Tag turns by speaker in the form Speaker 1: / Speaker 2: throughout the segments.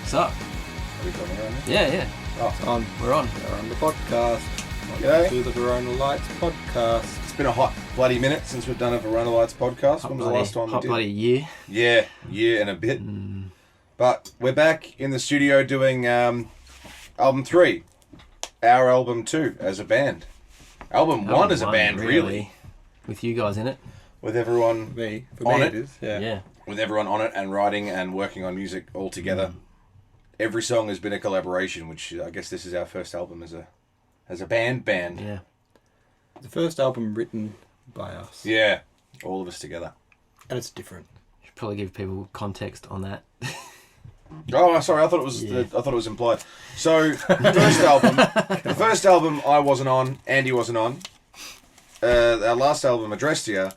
Speaker 1: What's up?
Speaker 2: Are we coming on?
Speaker 1: Yeah.
Speaker 2: Oh,
Speaker 3: It's on.
Speaker 1: We're on.
Speaker 3: We're on the podcast.
Speaker 2: G'day.
Speaker 3: To the Verona Lights podcast.
Speaker 2: it's been a hot bloody minute since we've done a VERONA LIGHTS podcast. When was the last time we
Speaker 1: Hot
Speaker 2: did?
Speaker 1: bloody year.
Speaker 2: Yeah, year and a bit. But we're back in the studio doing album 3, our album 2 as a band. Album 1 as a band, really.
Speaker 1: With you guys in it.
Speaker 2: With everyone
Speaker 3: Me. For
Speaker 2: On
Speaker 3: me
Speaker 2: it?
Speaker 3: it is. Yeah.
Speaker 2: with everyone on it and writing and working on music all together. Every song has been a collaboration, which I guess this is our first album as a band.
Speaker 1: Yeah.
Speaker 3: The first album written by us.
Speaker 2: Yeah, all of us together.
Speaker 3: And it's different.
Speaker 1: Should probably give people context on that.
Speaker 2: Oh, sorry. I thought it was implied. So the first album I wasn't on. Andy wasn't on. Our last album, Addressed You,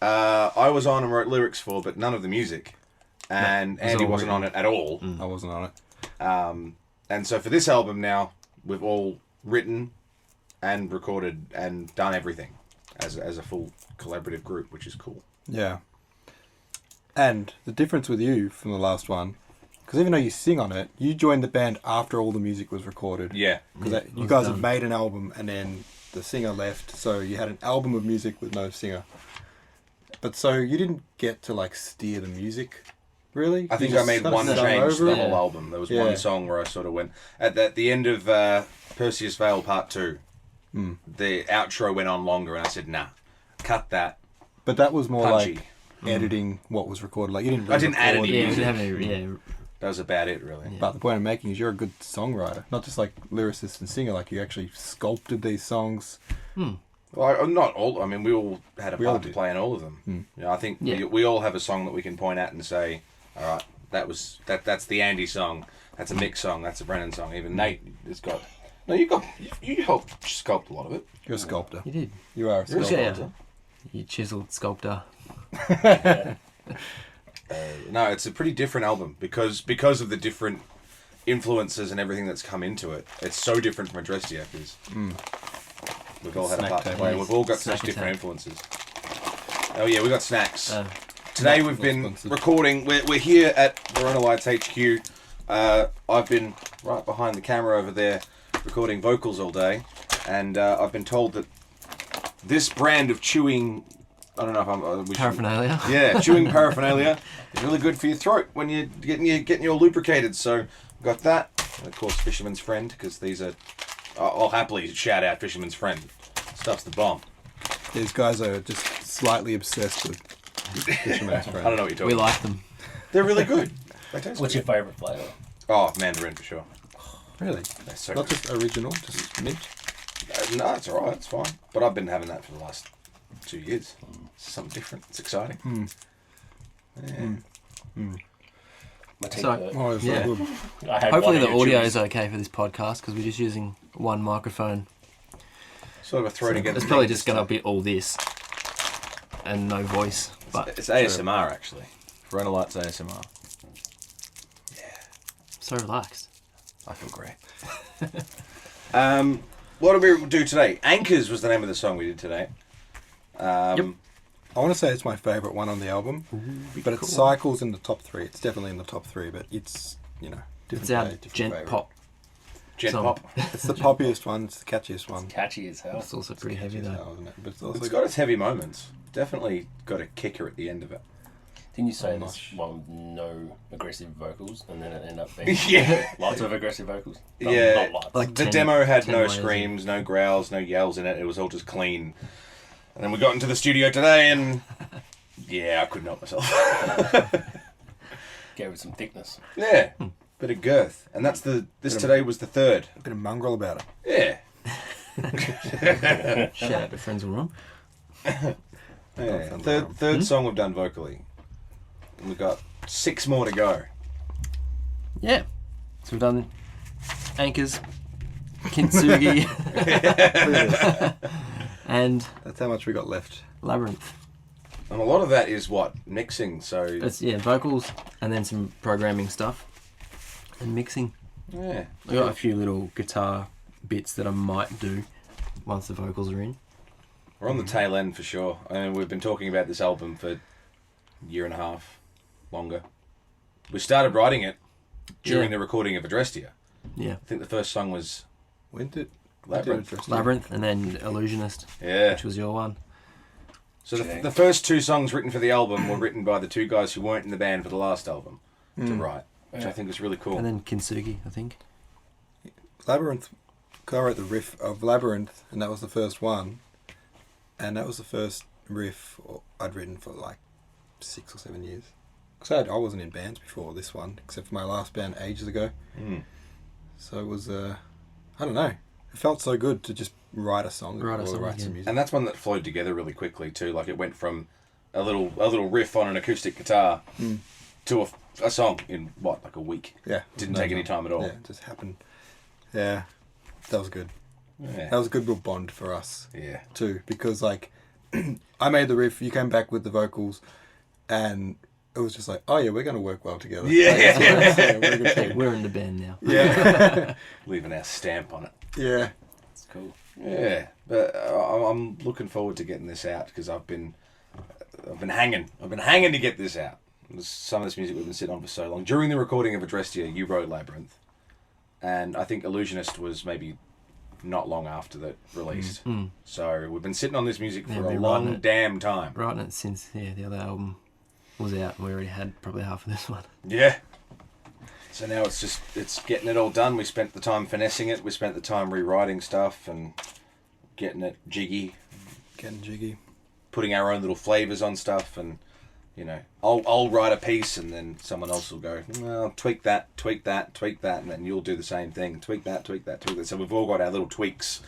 Speaker 2: I was on and wrote lyrics for, but none of the music. And Andy wasn't on it at all.
Speaker 3: I wasn't on it.
Speaker 2: And so for this album now, we've all written and recorded and done everything as a full collaborative group, which is cool.
Speaker 3: Yeah. And the difference with you from the last one, because even though you sing on it, you joined the band after all the music was recorded.
Speaker 2: Yeah.
Speaker 3: Because you guys have made an album and then the singer left, so you had an album of music with no singer. But so you didn't get to like steer the music, really?
Speaker 2: I think
Speaker 3: You
Speaker 2: I
Speaker 3: just
Speaker 2: made
Speaker 3: kind of
Speaker 2: one
Speaker 3: sung
Speaker 2: change to
Speaker 3: over
Speaker 2: the
Speaker 3: it?
Speaker 2: whole album. There was
Speaker 3: Yeah.
Speaker 2: one song where I sort of went... At the end of Perseus Vale Part 2, the outro went on longer, and I said, nah, cut that.
Speaker 3: But that was more
Speaker 2: Punchy.
Speaker 3: like editing what was recorded. Like you didn't.
Speaker 2: I didn't add
Speaker 3: re-record
Speaker 2: any
Speaker 1: Yeah, we
Speaker 2: music.
Speaker 1: didn't have any,
Speaker 2: That was about it, really.
Speaker 1: Yeah.
Speaker 3: But the point I'm making is you're a good songwriter, not just like lyricist and singer. Like you actually sculpted these songs.
Speaker 2: Well, not all. I mean, we all had a
Speaker 3: We all
Speaker 2: part to
Speaker 3: did.
Speaker 2: play in all of them. You know, I think
Speaker 1: Yeah.
Speaker 2: we all have a song that we can point at and say, all right, that's the Andy song, that's a Mick song, that's a Brennan song. Even Nate has got... No, you helped sculpt a lot of it.
Speaker 3: You're a sculptor.
Speaker 1: You did.
Speaker 3: You are a
Speaker 2: You're a
Speaker 3: sculptor.
Speaker 1: Yeah.
Speaker 2: sculptor.
Speaker 1: You chiseled sculptor.
Speaker 2: No, it's a pretty different album because of the different influences and everything that's come into it. It's so different from Addressed You because we've all had a
Speaker 3: Snack
Speaker 2: part to
Speaker 3: tape.
Speaker 2: play. We've all got
Speaker 1: Snack
Speaker 2: such different
Speaker 1: tape.
Speaker 2: influences. Oh yeah, we got snacks. Today
Speaker 3: Not-
Speaker 2: we've
Speaker 3: not
Speaker 2: been
Speaker 3: sponsored.
Speaker 2: recording. We're here at VERONA LIGHTS HQ. I've been right behind the camera over there recording vocals all day, and I've been told that this brand of chewing, I don't know if I'm... we should-
Speaker 1: Paraphernalia.
Speaker 2: yeah, chewing paraphernalia is really good for your throat when you're getting you all lubricated. So we've got that, and of course Fisherman's Friend, because these are... I'll happily shout out Fisherman's Friend. Stuff's the bomb.
Speaker 3: These guys are just slightly obsessed with Fisherman's Friend.
Speaker 2: I don't know what you're talking
Speaker 1: We
Speaker 2: about.
Speaker 1: like them.
Speaker 2: They're really good. They taste
Speaker 4: What's your
Speaker 2: good.
Speaker 4: favourite flavour?
Speaker 2: Oh, mandarin for sure.
Speaker 3: Really?
Speaker 2: They're so
Speaker 3: Not
Speaker 2: good.
Speaker 3: just original, just mint.
Speaker 2: No, it's alright, it's fine. But I've been having that for the last 2 years. It's something different. It's exciting. Yeah.
Speaker 4: My teeth
Speaker 1: So-
Speaker 4: hurt.
Speaker 3: Oh, it's
Speaker 1: Yeah.
Speaker 3: so good.
Speaker 4: I had
Speaker 1: Hopefully
Speaker 4: one
Speaker 1: the
Speaker 4: of your
Speaker 1: audio
Speaker 4: chews.
Speaker 1: is okay for this podcast because we're just using one microphone.
Speaker 2: Sort of a throw
Speaker 1: So
Speaker 2: together.
Speaker 1: it's probably
Speaker 2: thing
Speaker 1: just
Speaker 2: this
Speaker 1: going to
Speaker 2: time.
Speaker 1: be all this and no voice. But
Speaker 2: It's ASMR actually. VERONA LIGHTS ASMR.
Speaker 1: so relaxed.
Speaker 2: I feel great. What did we do today? Anchors was the name of the song we did today.
Speaker 1: Yep.
Speaker 3: I want to say it's my favourite one on the album, but it cycles in the top 3. It's definitely in the top 3, but it's, different
Speaker 1: It's our
Speaker 3: day, different
Speaker 1: gent
Speaker 3: favourite.
Speaker 1: pop.
Speaker 2: Gent
Speaker 1: song.
Speaker 2: Pop.
Speaker 3: It's the poppiest one. It's the catchiest one.
Speaker 4: Catchy as hell.
Speaker 1: It's also pretty heavy though.
Speaker 3: Isn't it? But it's also
Speaker 2: It's got its heavy moments. Definitely got a kicker at the end of it.
Speaker 4: Didn't you say
Speaker 3: Much.
Speaker 4: this one with no aggressive vocals and then it ended up being
Speaker 2: Yeah.
Speaker 4: lots of aggressive vocals?
Speaker 2: Yeah.
Speaker 4: Not lots.
Speaker 1: Like
Speaker 2: The
Speaker 1: 10
Speaker 2: demo had
Speaker 1: 10
Speaker 2: no
Speaker 1: layers
Speaker 2: screams, no growls, no yells in it. It was all just clean. And then we got into the studio today and... Yeah, I couldn't help myself.
Speaker 4: Gave it some thickness.
Speaker 2: Yeah. Bit of girth. And that's this today was the third.
Speaker 3: a bit of mongrel about it.
Speaker 2: Yeah.
Speaker 1: Shout out to Friends Will Run.
Speaker 2: Yeah. Third song we've done vocally. And we've got 6 more to go.
Speaker 1: Yeah. So we've done Anchors, Kintsugi, and
Speaker 3: That's how much we got left.
Speaker 1: Labyrinth.
Speaker 2: And a lot of that is what? Mixing, so...
Speaker 1: It's vocals and then some programming stuff and mixing.
Speaker 2: Yeah.
Speaker 1: I got a few little guitar bits that I might do once the vocals are in.
Speaker 2: We're on the tail end for sure. I mean, we've been talking about this album for a year and a half, longer. We started writing it during
Speaker 1: Yeah.
Speaker 2: the recording of Adrestia.
Speaker 1: Yeah.
Speaker 2: I think the first song was
Speaker 3: When did
Speaker 2: Labyrinth.
Speaker 1: Labyrinth, and then Illusionist,
Speaker 2: Yeah.
Speaker 1: which was your one.
Speaker 2: So the first 2 songs written for the album were written by the 2 guys who weren't in the band for the last album to write, which I think was really cool.
Speaker 1: And then Kintsugi, I think.
Speaker 3: Labyrinth? I wrote the riff of Labyrinth, and that was the first one. And that was the first riff I'd written for like 6 or 7 years. Because I wasn't in bands before this one, except for my last band ages ago. So it was, I don't know. It felt so good to just write a song
Speaker 1: Write
Speaker 3: some
Speaker 1: yeah.
Speaker 3: music.
Speaker 2: And that's one that flowed together really quickly too. Like it went from a little riff on an acoustic guitar to a song in like a week.
Speaker 3: Yeah.
Speaker 2: Didn't take any time at all.
Speaker 3: Yeah, it just happened. Yeah, that was good.
Speaker 2: Yeah.
Speaker 3: That was a good little bond for us
Speaker 2: Yeah.
Speaker 3: too, because like I made the riff, you came back with the vocals, and it was just like, oh yeah, we're going to work well together.
Speaker 2: Yeah.
Speaker 3: Yeah, we're a good
Speaker 1: Hey,
Speaker 3: team.
Speaker 1: we're in the band now.
Speaker 3: Yeah.
Speaker 2: Leaving our stamp on it.
Speaker 3: Yeah.
Speaker 4: It's cool.
Speaker 2: Yeah, but I'm looking forward to getting this out because I've been hanging to get this out. Some of this music we've been sitting on for so long. During the recording of Adrestia, you wrote Labyrinth, and I think Illusionist was maybe not long after that released. So we've been sitting on this music for
Speaker 1: Yeah,
Speaker 2: a
Speaker 1: been
Speaker 2: long
Speaker 1: writing it.
Speaker 2: damn time.
Speaker 1: Writing it since the other album was out, and we already had probably half of this one.
Speaker 2: Yeah. So now it's getting it all done. We spent the time finessing it. We spent the time rewriting stuff and getting it jiggy,
Speaker 3: Getting jiggy.
Speaker 2: putting our own little flavors on stuff, and I'll write a piece and then someone else will go, well, tweak that, and then you'll do the same thing, tweak that. So we've all got our little tweaks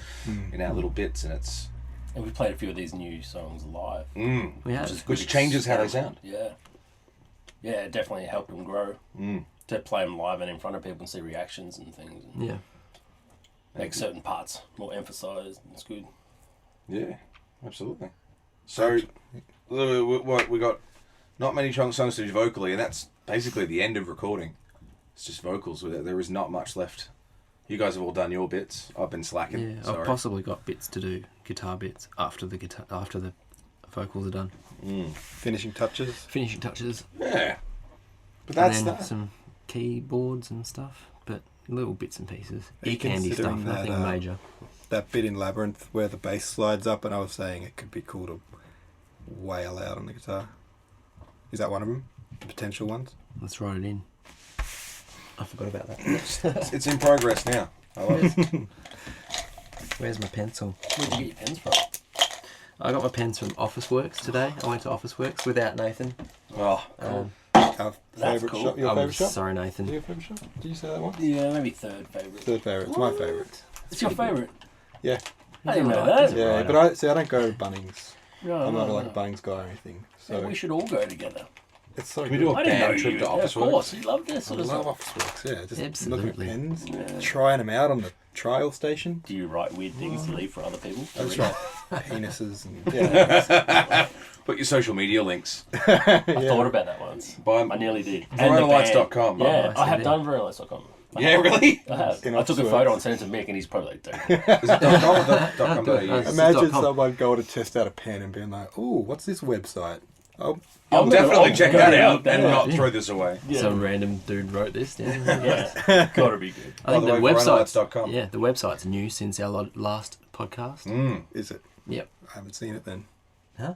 Speaker 2: in our little bits, and it's
Speaker 4: And we played a few of these new songs live.
Speaker 1: We had
Speaker 2: which changes how they sound.
Speaker 4: Yeah. Yeah, it definitely helped them grow. To play them live and in front of people and see reactions and things. And
Speaker 1: yeah.
Speaker 4: make certain parts more emphasised. It's good.
Speaker 2: Yeah, absolutely. So we got not many songs to do vocally, and that's basically the end of recording. It's just vocals. There is not much left. You guys have all done your bits. I've been slacking.
Speaker 1: Yeah,
Speaker 2: Sorry.
Speaker 1: I've possibly got bits to do, guitar bits after the vocals are done.
Speaker 3: Finishing touches.
Speaker 1: Finishing touches,
Speaker 2: Yeah, but that's
Speaker 1: and then
Speaker 2: that.
Speaker 1: some keyboards and stuff, but little bits and pieces.
Speaker 3: Are you
Speaker 1: Handy stuff,
Speaker 3: considering that,
Speaker 1: nothing major.
Speaker 3: That bit in Labyrinth where the bass slides up, and I was saying it could be cool to wail out on the guitar. Is that one of them? Potential ones?
Speaker 1: Let's write it in. I forgot about that.
Speaker 2: It's in progress now. I love it.
Speaker 1: Where's my pencil?
Speaker 4: Where'd you get your pens from?
Speaker 1: I got my pens from Officeworks today. I went to Officeworks without Nathan.
Speaker 2: Oh,
Speaker 3: Our
Speaker 4: That's
Speaker 3: favourite
Speaker 4: cool.
Speaker 3: shop? Your
Speaker 1: I'm
Speaker 3: favourite shop?
Speaker 1: sorry,
Speaker 3: Is
Speaker 1: Nathan.
Speaker 3: your favourite shop? Did you say that one?
Speaker 4: Yeah, maybe third favourite.
Speaker 3: Third favourite. It's my favourite.
Speaker 4: It's your favourite?
Speaker 3: Yeah.
Speaker 4: I didn't know
Speaker 1: Right,
Speaker 4: that.
Speaker 1: doesn't
Speaker 3: Yeah,
Speaker 1: Right.
Speaker 3: but I don't go to Bunnings.
Speaker 4: No,
Speaker 3: I'm not
Speaker 4: no,
Speaker 3: like a
Speaker 4: no.
Speaker 3: Bunnings guy or anything.
Speaker 4: Yeah,
Speaker 3: So
Speaker 4: we should all go together.
Speaker 3: it's so
Speaker 2: Can we
Speaker 3: good.
Speaker 2: do a
Speaker 4: I didn't know
Speaker 2: band
Speaker 4: you.
Speaker 2: trip to
Speaker 4: Yeah, of
Speaker 2: Officeworks?
Speaker 4: course, you love this
Speaker 3: I
Speaker 4: sort of
Speaker 3: love
Speaker 4: stuff.
Speaker 3: Officeworks, yeah. Just
Speaker 1: Absolutely.
Speaker 3: looking at pens,
Speaker 4: Yeah.
Speaker 3: trying them out on the trial station.
Speaker 4: Do you write weird things to leave for other people?
Speaker 3: That's right. Penises and yeah.
Speaker 2: Put your social media links.
Speaker 4: I thought about that once.
Speaker 2: Buy
Speaker 4: I nearly did.
Speaker 2: VeronaLights.com.
Speaker 4: Yeah,
Speaker 1: nice
Speaker 4: I have
Speaker 1: idea.
Speaker 4: done VeronaLights.com.
Speaker 2: Yeah, really?
Speaker 4: I have.
Speaker 3: In
Speaker 4: I took a
Speaker 3: Officeworks.
Speaker 4: photo and sent it to Mick, and he's probably like, "Dude,
Speaker 2: Is it .com or .com.au?
Speaker 1: It's
Speaker 3: Imagine
Speaker 1: .com.
Speaker 3: someone going to test out a pen and being like, "Ooh, what's this website?" Oh,
Speaker 2: I'll definitely check
Speaker 4: go
Speaker 2: that
Speaker 4: down,
Speaker 2: out and
Speaker 4: yeah.
Speaker 2: not throw this away.
Speaker 4: Yeah.
Speaker 1: Some random dude wrote this down.
Speaker 4: yeah, gotta be good."
Speaker 1: I think
Speaker 2: By
Speaker 1: the
Speaker 2: the way,
Speaker 1: website's
Speaker 2: VeronaLights.com.
Speaker 1: Yeah, the website's new since our last podcast.
Speaker 3: is it?
Speaker 1: Yep.
Speaker 3: I haven't seen it then.
Speaker 1: Huh?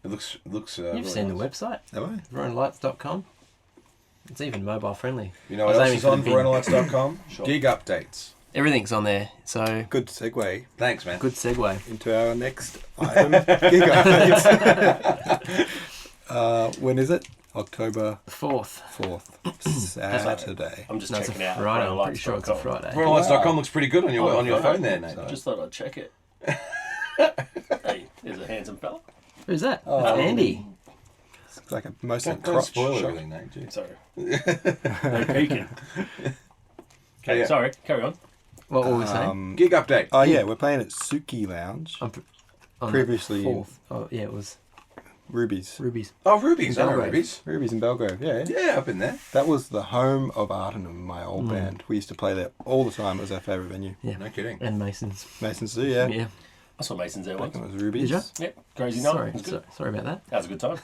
Speaker 2: It looks.
Speaker 1: You've
Speaker 2: really
Speaker 1: seen the
Speaker 2: nice.
Speaker 1: website,
Speaker 3: Have I?
Speaker 1: VeronaLights.com. It's even mobile friendly.
Speaker 2: You know
Speaker 1: I
Speaker 2: what
Speaker 1: was
Speaker 2: else
Speaker 1: aiming
Speaker 2: is
Speaker 1: for the
Speaker 2: on
Speaker 1: big-
Speaker 2: VeronaLights.com?
Speaker 4: Sure.
Speaker 2: Gig updates.
Speaker 1: Everything's on there, so
Speaker 3: Good segue
Speaker 2: Thanks, man.
Speaker 1: good segue.
Speaker 3: into our next item. Gig updates. When is it? October
Speaker 1: The 4th.
Speaker 3: 4th, Saturday.
Speaker 4: I'm just
Speaker 1: No, it's a
Speaker 4: checking out.
Speaker 1: Friday. I'm pretty sure it's a
Speaker 4: VeronaLights.com.
Speaker 1: Friday.
Speaker 2: VeronaLights.com looks pretty good on your
Speaker 4: Oh,
Speaker 2: phone
Speaker 4: right.
Speaker 2: there, Nate.
Speaker 4: Just thought I'd check it. Hey, there's a handsome fella.
Speaker 1: Who's that?
Speaker 3: Oh.
Speaker 1: That's Andy.
Speaker 3: It's like a mostly
Speaker 2: Don't
Speaker 3: crotch
Speaker 2: spoil
Speaker 3: shot.
Speaker 2: everything, Nate. Jeez.
Speaker 4: Sorry. No peeking. Okay,
Speaker 2: Yeah.
Speaker 4: sorry. Carry on.
Speaker 1: What were we saying?
Speaker 2: Gig update.
Speaker 3: Oh yeah, we're playing at Suki Lounge.
Speaker 1: On the
Speaker 3: Previously
Speaker 1: 4th. Oh, yeah, it was
Speaker 3: Ruby's.
Speaker 1: Ruby's.
Speaker 2: Oh, Ruby's. I know
Speaker 1: Belgrave.
Speaker 2: Ruby's.
Speaker 3: Ruby's in Belgrave, yeah.
Speaker 2: Yeah, I've been there.
Speaker 3: That was the home of Ardenham, my old band. We used to play there all the time. It was our favourite venue.
Speaker 1: Yeah.
Speaker 2: No kidding.
Speaker 1: And Mason's.
Speaker 3: Mason's Zoo, yeah.
Speaker 1: Yeah.
Speaker 4: I saw Mason's there
Speaker 3: Back
Speaker 4: once.
Speaker 3: when it was Ruby's.
Speaker 1: Did ya?
Speaker 4: Yep, crazy night.
Speaker 1: Sorry,
Speaker 4: It was good.
Speaker 1: sorry about that.
Speaker 4: That was a good time.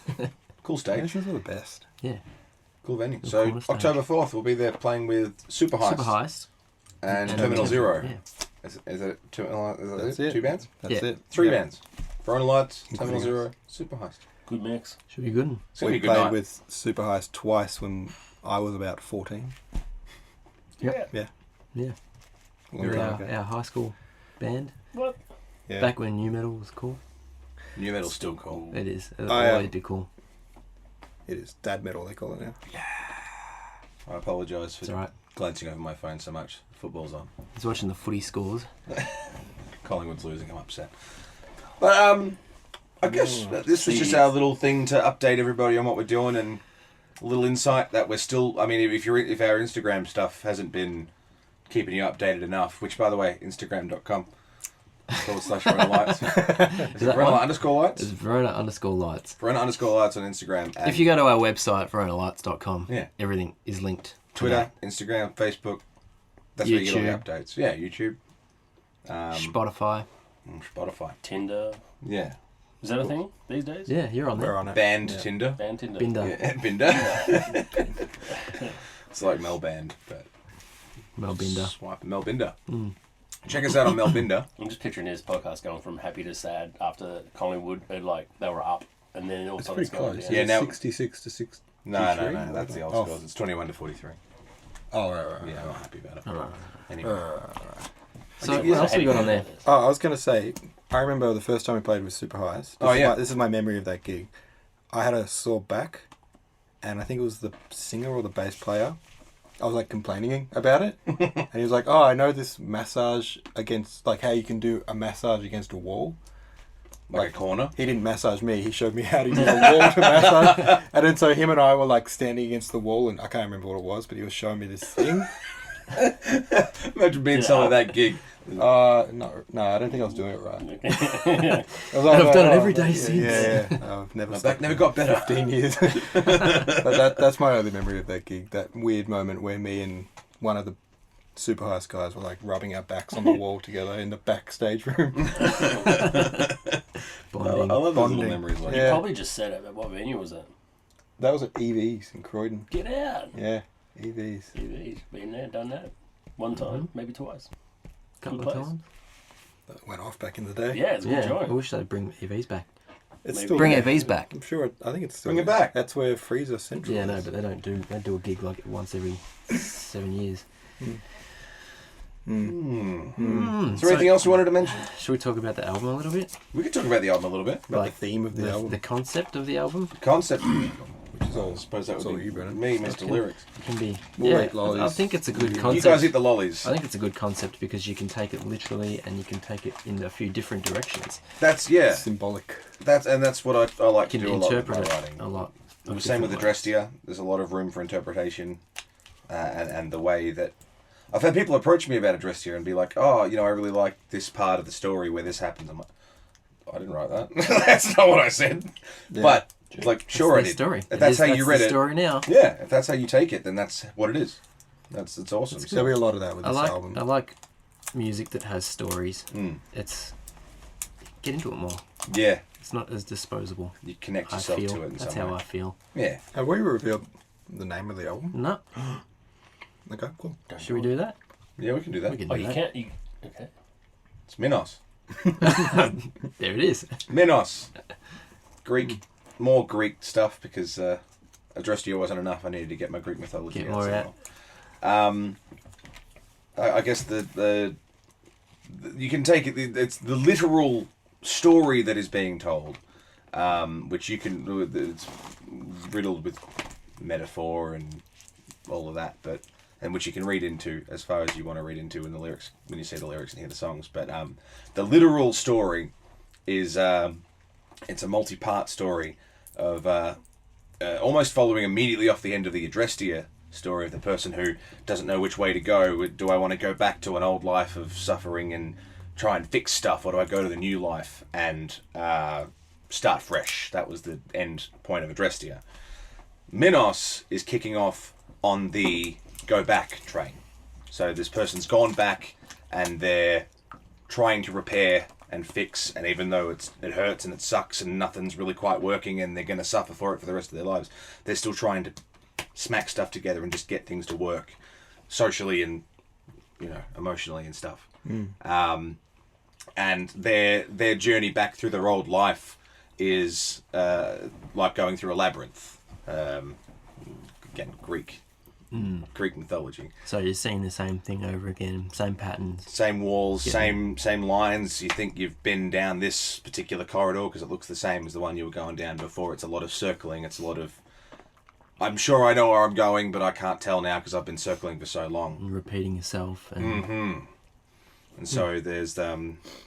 Speaker 2: Cool stage.
Speaker 3: Mason's were the best.
Speaker 1: Yeah.
Speaker 2: Cool venue.
Speaker 1: The
Speaker 2: So
Speaker 1: corner stage.
Speaker 2: October 4th, we'll be there playing with Super Heist,
Speaker 1: Super Heist.
Speaker 2: and Terminal Zero.
Speaker 1: Yeah.
Speaker 2: Is it
Speaker 3: That's it.
Speaker 2: two bands?
Speaker 3: That's
Speaker 1: Yeah.
Speaker 3: it.
Speaker 2: Three
Speaker 3: Yeah.
Speaker 2: bands. Verona Lights, Terminal
Speaker 3: Including
Speaker 2: Zero, Super Heist.
Speaker 4: Good mix.
Speaker 1: Should be good.
Speaker 2: It's going to
Speaker 3: We
Speaker 2: be a good
Speaker 3: played
Speaker 2: night.
Speaker 3: with Super Heist twice when I was about 14.
Speaker 1: Yep.
Speaker 3: Yeah.
Speaker 1: Yeah.
Speaker 3: Long
Speaker 1: With
Speaker 3: time
Speaker 1: our,
Speaker 3: ago.
Speaker 1: our high school band.
Speaker 4: What?
Speaker 3: Yeah.
Speaker 1: Back when new metal was cool.
Speaker 2: New metal's still cool.
Speaker 1: It is. It'll
Speaker 3: Oh, yeah.
Speaker 1: always be cool.
Speaker 3: It is dad metal, they call it now.
Speaker 2: I apologise for
Speaker 1: It's alright.
Speaker 2: glancing over my phone so much. Football's on.
Speaker 1: He's watching the footy scores.
Speaker 2: Collingwood's losing. I'm upset. But I guess this was just our little thing to update everybody on what we're doing and a little insight that we're still. I mean, if our Instagram stuff hasn't been keeping you updated enough, which by the way, Instagram.com/Verona Lights. Is it
Speaker 1: that
Speaker 2: Verona
Speaker 1: one?
Speaker 2: _Lights?
Speaker 1: It's Verona_Lights.
Speaker 2: Verona _Lights on Instagram. And
Speaker 1: If you go to our website, veronalights.com,
Speaker 2: Yeah.
Speaker 1: everything is linked. to
Speaker 2: Twitter, Instagram, Facebook. That's where you get all
Speaker 1: YouTube.
Speaker 2: the updates. Yeah, YouTube.
Speaker 1: that. Spotify.
Speaker 2: Spotify.
Speaker 4: Tinder.
Speaker 2: Yeah.
Speaker 4: Is that a thing these days?
Speaker 1: Yeah, you're on
Speaker 3: We're
Speaker 1: there.
Speaker 3: on it.
Speaker 2: Band
Speaker 3: Yeah.
Speaker 2: Tinder.
Speaker 4: Band Tinder.
Speaker 1: Binder.
Speaker 2: Yeah, Binder. It's like Mel Band, but
Speaker 1: Mel Binder.
Speaker 2: Swipe Mel Binder.
Speaker 1: Mm.
Speaker 2: Check us out on Mel Binder.
Speaker 4: I'm just picturing his podcast going from happy to sad after Collingwood, like they were up, and then all of a
Speaker 3: It's
Speaker 4: sudden
Speaker 3: pretty
Speaker 4: gone
Speaker 3: close.
Speaker 4: down.
Speaker 2: Yeah, now-
Speaker 3: 66 to 6.
Speaker 2: No, that's the old
Speaker 3: Oh.
Speaker 2: scores. It's 21 to 43.
Speaker 3: Oh, right.
Speaker 2: Yeah, I'm not happy about it.
Speaker 1: Alright.
Speaker 2: Anyway.
Speaker 1: So,
Speaker 2: Yeah,
Speaker 1: what else have we got on there?
Speaker 3: Oh, I was going to say, I remember the first time we played with Super Heist.
Speaker 2: Oh, yeah.
Speaker 3: This is my memory of that gig. I had a sore back, and I think it was the singer or the bass player. I was like complaining about it, and he was like, "Oh, I know this massage against, like how you can do a massage against a wall."
Speaker 2: Like a corner.
Speaker 3: He didn't massage me. He showed me how to use a wall to massage, and then so him and I were like standing against the wall, and I can't remember what it was, but he was showing me this thing.
Speaker 2: Imagine being some of that gig.
Speaker 3: No, I don't think I was doing it right. I was like,
Speaker 1: I've done it
Speaker 3: "Oh,
Speaker 1: every day
Speaker 3: yeah,
Speaker 1: since."
Speaker 3: Yeah, I've never.
Speaker 2: My
Speaker 3: stopped
Speaker 2: back never got better.
Speaker 3: 15 years. But that's my only memory of that gig. That weird moment where me and one of the Super Heist guys were like rubbing our backs on the wall together in the backstage room.
Speaker 2: I
Speaker 1: Bonding.
Speaker 2: love those little
Speaker 3: Bonding.
Speaker 2: memories like
Speaker 3: Yeah.
Speaker 4: You probably just said it, but what venue was it?
Speaker 3: That was at EV's in Croydon.
Speaker 4: Get out.
Speaker 3: Yeah, EV's.
Speaker 4: TV's been there, done that. One time, maybe twice.
Speaker 1: Couple
Speaker 4: Good
Speaker 1: of
Speaker 4: place.
Speaker 1: times.
Speaker 3: That went off back in the day.
Speaker 4: Yeah, it's a good
Speaker 1: Yeah, I
Speaker 4: joint.
Speaker 1: wish they'd bring EVs back.
Speaker 3: It's
Speaker 4: Maybe.
Speaker 3: still
Speaker 1: Bring
Speaker 3: there.
Speaker 1: EVs back.
Speaker 3: I'm sure. I think it's still
Speaker 2: Bring it
Speaker 3: there.
Speaker 2: back.
Speaker 3: That's where Freezer Central.
Speaker 1: Yeah, no,
Speaker 3: is.
Speaker 1: but they don't do. They do a gig like once every 7 years.
Speaker 2: Is there anything else you wanted to mention?
Speaker 1: Should we talk about the album a little bit?
Speaker 2: We could talk about the album a little bit.
Speaker 3: About
Speaker 1: Like
Speaker 3: the theme of the album,
Speaker 1: the concept of the album.
Speaker 2: Concept.
Speaker 3: which is all.
Speaker 2: I suppose that
Speaker 3: It's
Speaker 2: would
Speaker 3: all
Speaker 2: be
Speaker 3: you, Brennan.
Speaker 2: me, Mr.
Speaker 1: Okay.
Speaker 2: Lyrics.
Speaker 1: It can be.
Speaker 3: We'll
Speaker 1: yeah,
Speaker 3: eat lollies.
Speaker 1: I think it's a good
Speaker 2: You
Speaker 1: concept.
Speaker 2: guys eat the lollies.
Speaker 1: I think it's a good concept because you can take it literally and you can take it in a few different directions.
Speaker 2: That's yeah.
Speaker 3: Symbolic.
Speaker 2: That's what I like to
Speaker 1: You
Speaker 2: do
Speaker 1: can
Speaker 2: a lot with my
Speaker 1: interpret it
Speaker 2: writing.
Speaker 1: a lot.
Speaker 2: The
Speaker 1: of
Speaker 2: same with
Speaker 1: different ways.
Speaker 2: Adrestia. There's a lot of room for interpretation, and the way that I've had people approach me about Adrestia and be like, "Oh, I really like this part of the story where this happens." I'm like, I didn't write that. That's not what I said.
Speaker 3: Yeah.
Speaker 2: But like, sure, I
Speaker 1: That's
Speaker 2: did.
Speaker 1: their story.
Speaker 2: If that's how you
Speaker 1: That's
Speaker 2: read
Speaker 1: the
Speaker 2: it,
Speaker 1: story now.
Speaker 2: yeah. If that's how you take it, then that's what it is. It's awesome.
Speaker 3: There'll be a lot of that with
Speaker 1: I
Speaker 3: this
Speaker 1: like
Speaker 3: album.
Speaker 1: I like music that has stories.
Speaker 2: Mm.
Speaker 1: It's get into it more.
Speaker 2: Yeah,
Speaker 1: It's not as disposable.
Speaker 2: you connect
Speaker 1: I
Speaker 2: yourself
Speaker 1: feel
Speaker 2: to it in
Speaker 1: that's
Speaker 2: some
Speaker 1: how
Speaker 2: way.
Speaker 1: I feel.
Speaker 2: Yeah.
Speaker 3: Have we revealed the name of the album?
Speaker 1: No,
Speaker 3: Okay, cool.
Speaker 1: should we do that?
Speaker 2: Yeah, we can do that.
Speaker 1: We can
Speaker 4: Oh,
Speaker 1: do
Speaker 4: you
Speaker 1: that.
Speaker 4: can't. You, okay.
Speaker 2: It's Minos.
Speaker 1: There it is.
Speaker 2: Minos. Greek. More Greek stuff because Adrestia wasn't enough. I needed to get my Greek mythology
Speaker 1: Get
Speaker 2: out.
Speaker 1: more out.
Speaker 2: somehow. I guess the you can take it. It's the literal story that is being told, which you can. It's riddled with metaphor and all of that, and which you can read into as far as you want to read into in the lyrics when you see the lyrics and hear the songs. But the literal story is it's a multi-part story of almost following immediately off the end of the Adrestia story of the person who doesn't know which way to go. Do I want to go back to an old life of suffering and try and fix stuff, or do I go to the new life and start fresh? That was the end point of Adrestia. Minos is kicking off on the go back train. So this person's gone back and they're trying to repair and fix, and even though it hurts and it sucks and nothing's really quite working and they're going to suffer for it for the rest of their lives, they're still trying to smack stuff together and just get things to work socially and emotionally and stuff. And their journey back through their old life is like going through a labyrinth. Again, Greek mythology.
Speaker 1: So you're seeing the same thing over again, same patterns,
Speaker 2: Same walls, same lines. You think you've been down this particular corridor because it looks the same as the one you were going down before. It's a lot of circling. It's a lot of, I'm sure I know where I'm going, but I can't tell now because I've been circling for so long.
Speaker 1: and repeating yourself. And
Speaker 2: And so there's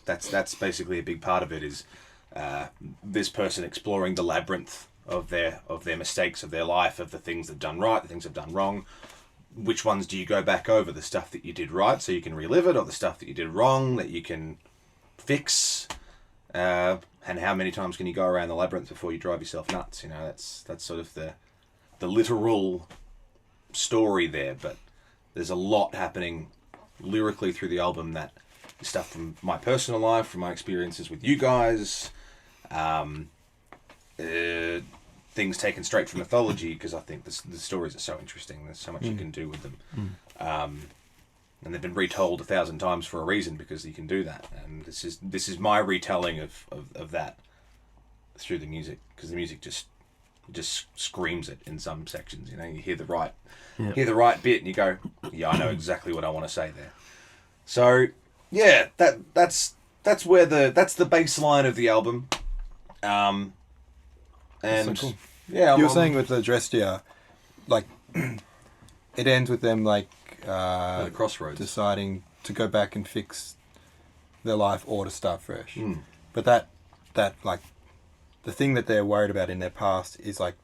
Speaker 2: that's basically a big part of it is this person exploring the labyrinth of their mistakes of their life, of the things they've done right, the things they've done wrong. Which ones do you go back over? The stuff that you did right so you can relive it, or the stuff that you did wrong that you can fix? And how many times can you go around the labyrinth before you drive yourself nuts? That's sort of the literal story there, but there's a lot happening lyrically through the album that is stuff from my personal life, from my experiences with you guys, things taken straight from mythology, because I think the stories are so interesting. There's so much you can do with them. And they've been retold 1,000 times for a reason, because you can do that. And this is my retelling of that through the music, because the music just screams it in some sections. You hear the right bit and you go, yeah, I know exactly what I want to say there. So yeah, that's the baseline of the album. And
Speaker 3: So cool.
Speaker 2: yeah,
Speaker 3: You were saying with the Drestia, like it ends with them like
Speaker 2: at the crossroads.
Speaker 3: deciding to go back and fix their life or to start fresh. But that like the thing that they're worried about in their past is like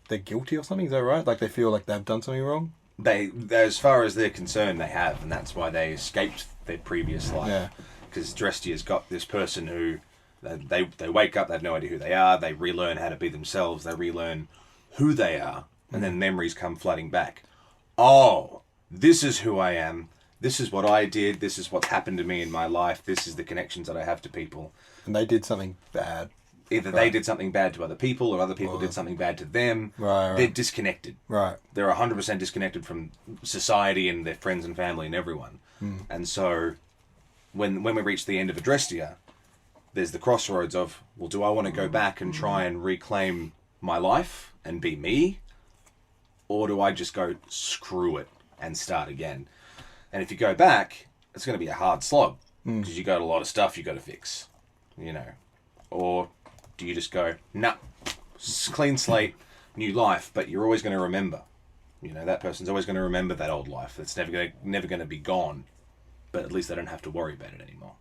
Speaker 3: they're guilty or something. Is that right? Like they feel like they've done something wrong.
Speaker 2: They, as far as they're concerned, they have, and that's why they escaped their previous life.
Speaker 3: Yeah.
Speaker 2: Because Drestia's got this person who they wake up, they have no idea who they are. They relearn how to be themselves. They relearn who they are, and then memories come flooding back. Oh, this is who I am. This is what I did. This is what's happened to me in my life. This is the connections that I have to people.
Speaker 3: And they did something bad.
Speaker 2: Either they did something bad to other people, or other people did something bad to them.
Speaker 3: Right.
Speaker 2: They're disconnected.
Speaker 3: Right.
Speaker 2: They're 100% disconnected from society and their friends and family and everyone. And so when we reach the end of Adrestia, there's the crossroads of, well, do I want to go back and try and reclaim my life and be me? Or do I just go, screw it, and start again? And if you go back, it's going to be a hard slog, because you got a lot of stuff you got to fix, Or do you just go, nah, clean slate, new life, but you're always going to remember. That person's always going to remember that old life. It's never going to be gone, but at least they don't have to worry about it anymore.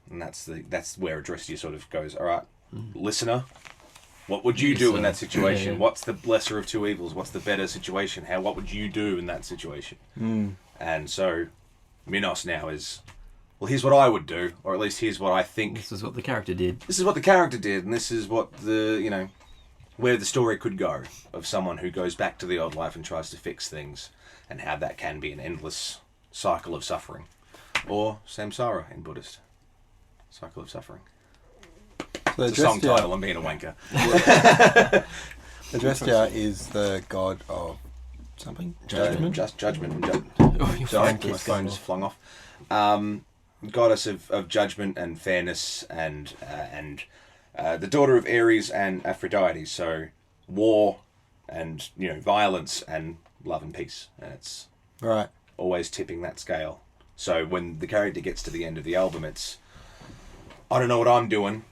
Speaker 2: And that's where Adrestia sort of goes, all right, listener, what would you do in that situation?
Speaker 1: Yeah.
Speaker 2: What's the lesser of two evils? What's the better situation? What would you do in that situation? And so Minos now is, well, here's what I would do, or at least here's what I think.
Speaker 1: this is what the character did.
Speaker 2: This is what the character did, and this is what where the story could go, of someone who goes back to the old life and tries to fix things, and how that can be an endless cycle of suffering. Or samsara in Buddhist. Cycle of suffering.
Speaker 3: So
Speaker 2: It's a song title, I'm being a wanker.
Speaker 3: Adrestia is the god of something? Judgment?
Speaker 2: Judgment.
Speaker 1: Oh, your
Speaker 2: Sorry,
Speaker 1: phone
Speaker 2: my
Speaker 1: keeps
Speaker 2: phone
Speaker 1: going
Speaker 2: just
Speaker 1: off.
Speaker 2: flung off. Goddess of judgment and fairness, and the daughter of Ares and Aphrodite. So war and violence and love and peace, and it's
Speaker 3: Right.
Speaker 2: always tipping that scale. So when the character gets to the end of the album, it's, I don't know what I'm doing.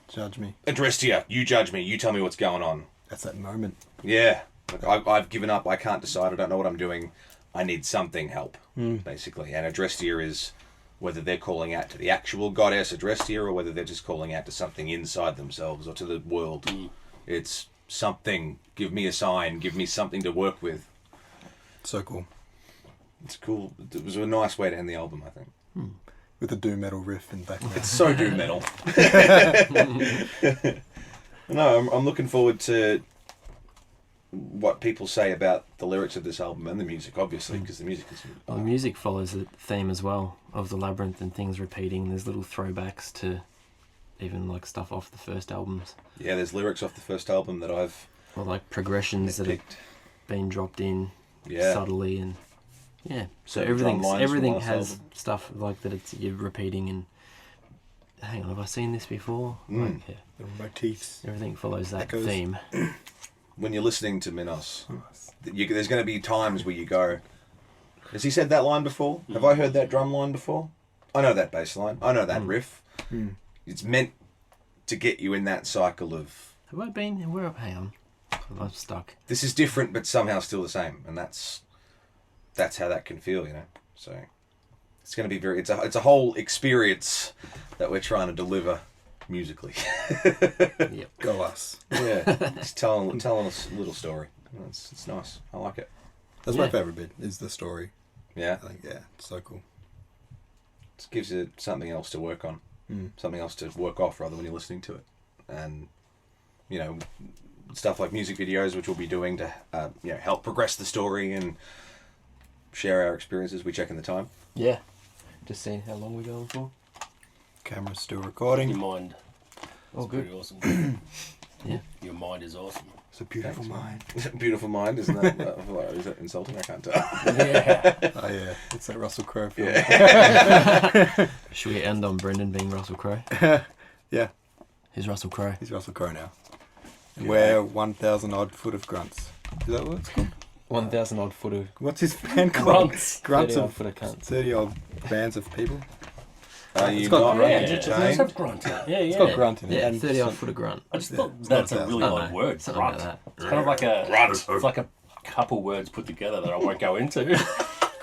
Speaker 3: Judge me.
Speaker 2: Adrestia, you judge me. You tell me what's going on.
Speaker 3: That's that moment.
Speaker 2: Yeah. Like I've given up. I can't decide. I don't know what I'm doing. I need something help, basically. And Adrestia is, whether they're calling out to the actual goddess Adrestia, or whether they're just calling out to something inside themselves or to the world. It's something. Give me a sign. Give me something to work with.
Speaker 3: So cool.
Speaker 2: It's cool. It was a nice way to end the album, I think.
Speaker 3: With the doom metal riff in the background.
Speaker 2: It's so doom metal. No, I'm looking forward to what people say about the lyrics of this album and the music, obviously, because the music is...
Speaker 1: Well, the music follows the theme as well of the labyrinth and things repeating. There's little throwbacks to even like stuff off the first albums,
Speaker 2: Yeah, there's lyrics off the first album that I've
Speaker 1: or like progressions that have
Speaker 2: picked.
Speaker 1: been dropped in
Speaker 2: Yeah.
Speaker 1: subtly, and yeah. So
Speaker 2: Certain drum lines from
Speaker 1: everything
Speaker 2: last
Speaker 1: has
Speaker 2: album.
Speaker 1: stuff like that. You're repeating and. Hang on, have I seen this before?
Speaker 2: Mm.
Speaker 1: Like, yeah,
Speaker 3: The motifs.
Speaker 1: everything follows that
Speaker 3: Echoes.
Speaker 1: theme.
Speaker 2: When you're listening to Minos, there's going to be times where you go, has he said that line before? Have I heard that drum line before? I know that bass line. I know that riff.
Speaker 3: Mm.
Speaker 2: It's meant to get you in that cycle of,
Speaker 1: Have I been? Where? Hang on, I'm stuck.
Speaker 2: this is different but somehow still the same. And that's how that can feel, you know? So it's going to be it's a whole experience that we're trying to deliver musically.
Speaker 1: Yep.
Speaker 3: Go us.
Speaker 2: Yeah, it's telling us a little story. It's nice. I like it.
Speaker 3: That's my
Speaker 1: Yeah.
Speaker 3: favourite bit, is the story.
Speaker 2: Yeah,
Speaker 3: I think, yeah, it's so cool.
Speaker 2: it gives it something else to work on, something else to work off rather when you're listening to it, and you know, stuff like music videos, which we'll be doing to help progress the story and share our experiences. We check in the time.
Speaker 1: Yeah. Just seeing how long we're going for.
Speaker 3: Camera's still
Speaker 4: Your
Speaker 3: recording.
Speaker 4: mind.
Speaker 1: Oh,
Speaker 4: It's
Speaker 1: good.
Speaker 4: pretty awesome.
Speaker 1: Yeah.
Speaker 4: Your mind is awesome.
Speaker 3: It's a beautiful mind.
Speaker 2: Beautiful mind, isn't that? Is that insulting? I can't tell.
Speaker 4: Yeah.
Speaker 3: Oh yeah, it's that Russell Crowe film.
Speaker 1: Should we end on Brendan being Russell Crowe?
Speaker 3: Yeah,
Speaker 1: Who's Russell Crowe?
Speaker 3: he's Russell Crowe now. And
Speaker 2: Yeah.
Speaker 3: we're 1,000 odd foot of grunts. Is that what it's called?
Speaker 1: 1,000 odd foot of
Speaker 3: What's his band called?
Speaker 4: Grunts.
Speaker 3: Grunts
Speaker 1: 30 odd
Speaker 3: of
Speaker 1: foot of cunts.
Speaker 3: 30 odd bands of people.
Speaker 2: Are you
Speaker 3: It's got
Speaker 2: not
Speaker 3: grunt.
Speaker 4: Yeah,
Speaker 2: entertained?
Speaker 4: it's got grunt in it. Yeah,
Speaker 3: It's
Speaker 4: yeah.
Speaker 3: got grunt in it.
Speaker 1: Yeah,
Speaker 3: and
Speaker 1: 30 odd
Speaker 3: some-
Speaker 1: foot of grunt.
Speaker 4: I just
Speaker 3: Yeah,
Speaker 4: thought
Speaker 3: it's
Speaker 4: that's
Speaker 3: not
Speaker 4: a really
Speaker 1: I don't
Speaker 4: odd
Speaker 1: know,
Speaker 4: word.
Speaker 1: something
Speaker 4: Grunt.
Speaker 1: like that.
Speaker 4: It's kind of like it's like a couple words put together that I won't go into.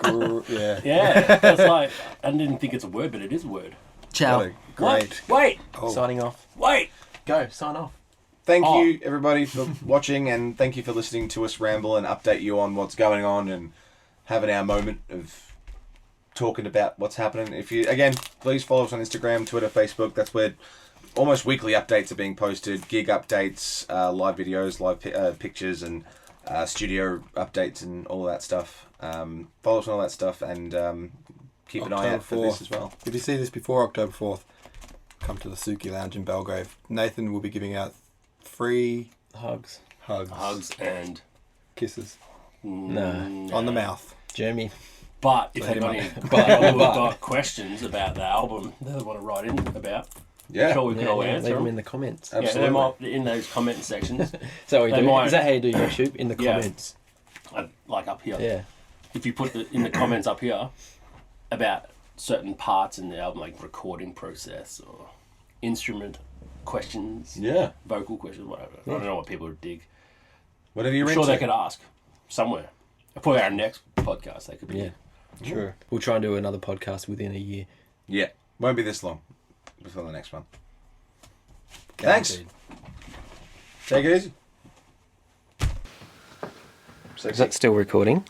Speaker 3: Yeah.
Speaker 4: Yeah, it's like I didn't think it's a word, but it is a word.
Speaker 1: Ciao.
Speaker 3: What a great.
Speaker 4: What? Wait,
Speaker 3: Oh,
Speaker 1: Signing off.
Speaker 4: wait.
Speaker 1: Go, sign off.
Speaker 2: Thank
Speaker 4: Oh.
Speaker 2: you, everybody, for watching, and thank you for listening to us ramble and update you on what's going on and having our moment of talking about what's happening. If you, again, please follow us on Instagram, Twitter, Facebook. That's where almost weekly updates are being posted, gig updates, live videos, live pictures, and studio updates and all of that stuff. Follow us on all that stuff, and keep an eye
Speaker 3: October
Speaker 2: out for this
Speaker 3: 4th.
Speaker 2: as well.
Speaker 3: If you see this before October 4th, come to the Suki Lounge in Belgrave. Nathan will be giving out free
Speaker 1: Hugs.
Speaker 4: Hugs and
Speaker 3: kisses
Speaker 1: No.
Speaker 3: on the mouth.
Speaker 1: Jeremy.
Speaker 4: But if
Speaker 3: Let
Speaker 4: they've
Speaker 3: him
Speaker 4: got
Speaker 3: up.
Speaker 4: any
Speaker 1: But-
Speaker 4: people who've
Speaker 1: but-
Speaker 4: got questions about the album that they want to write in about,
Speaker 2: Yeah.
Speaker 4: sure we can all answer
Speaker 1: leave them
Speaker 4: them.
Speaker 1: in the comments.
Speaker 2: Absolutely.
Speaker 4: Yeah, they might in those comment sections,
Speaker 1: Is that what you
Speaker 4: They
Speaker 1: do?
Speaker 4: might-
Speaker 1: Is that how you do YouTube? In the
Speaker 4: Yeah.
Speaker 1: comments?
Speaker 4: like up here.
Speaker 1: Yeah.
Speaker 4: If you put in the comments up here about certain parts in the album, like recording process or instrument questions,
Speaker 2: Yeah.
Speaker 4: vocal questions, whatever. I don't know what people would dig.
Speaker 2: Whatever you're
Speaker 4: I'm sure
Speaker 2: into.
Speaker 4: they could ask somewhere. For our next podcast, they could be.
Speaker 1: Yeah. Sure. We'll try and do another podcast within a year.
Speaker 2: Yeah. Won't be this long before the next one. Thanks.
Speaker 3: Guaranteed.
Speaker 2: Take it easy.
Speaker 1: Is that still recording?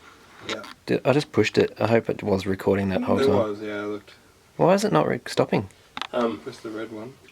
Speaker 3: Yeah.
Speaker 1: I just pushed it. I hope it was recording that whole
Speaker 3: It
Speaker 1: time.
Speaker 3: was, yeah, I looked.
Speaker 1: Why is it not stopping?
Speaker 3: Press the red one.